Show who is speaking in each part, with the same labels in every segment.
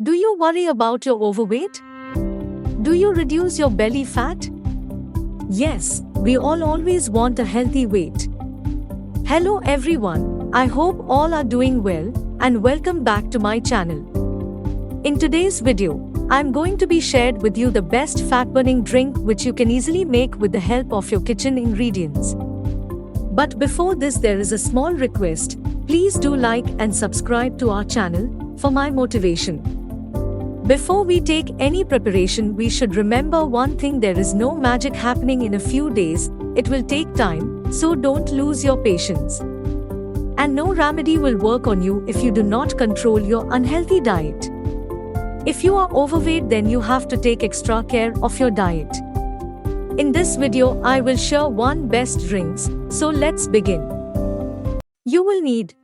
Speaker 1: Do you worry about your overweight? Do you reduce your belly fat? Yes, we all always want a healthy weight. Hello everyone, I hope all are doing well and welcome back to my channel. In today's video, I'm going to be shared with you the best fat-burning drink which you can easily make with the help of your kitchen ingredients. But before this, there is a small request. Please do like and subscribe to our channel for my motivation. Before we take any preparation, we should remember one thing: there is no magic happening in a few days. It will take time, so don't lose your patience. And no remedy will work on you if you do not control your unhealthy diet. If you are overweight, then you have to take extra care of your diet. In this video, I will share one best drinks, so let's begin. You will need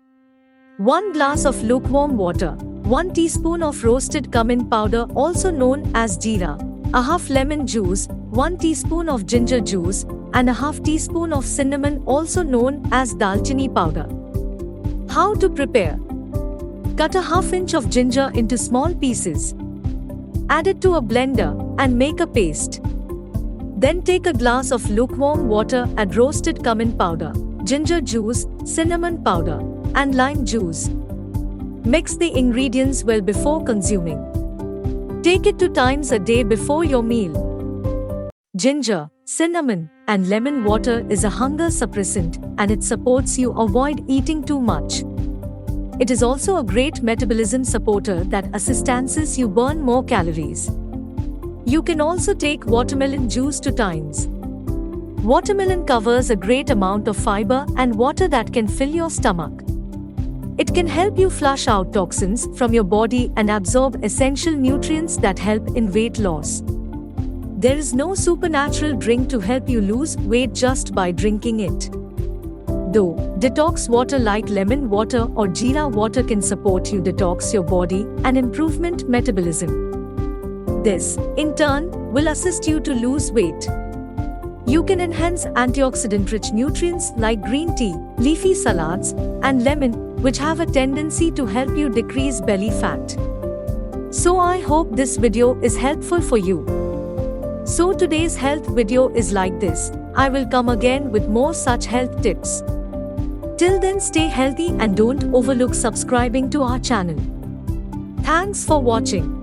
Speaker 1: 1 glass of lukewarm water, 1 teaspoon of roasted cumin powder also known as jeera, a half lemon juice, 1 teaspoon of ginger juice, and a half teaspoon of cinnamon also known as daalchini powder. How to prepare? Cut a ½ inch of ginger into small pieces. Add it to a blender and make a paste. Then take a glass of lukewarm water, add roasted cumin powder, ginger juice, cinnamon powder, and lime juice. Mix the ingredients well before consuming. Take it 2 times a day before your meal. Ginger, cinnamon, and lemon water is a hunger suppressant and it supports you avoid eating too much. It is also a great metabolism supporter that assistances you burn more calories. You can also take watermelon juice 2 times. Watermelon covers a great amount of fiber and water that can fill your stomach. It can help you flush out toxins from your body and absorb essential nutrients that help in weight loss. There is no supernatural drink to help you lose weight just by drinking it. Though, detox water like lemon water or jeera water can support you detox your body and improvement metabolism. This, in turn, will assist you to lose weight. You can enhance antioxidant-rich nutrients like green tea, leafy salads, and lemon, which have a tendency to help you decrease belly fat. So I hope this video is helpful for you. So today's health video is like this. I will come again with more such health tips. Till then, stay healthy and don't overlook subscribing to our channel. Thanks for watching.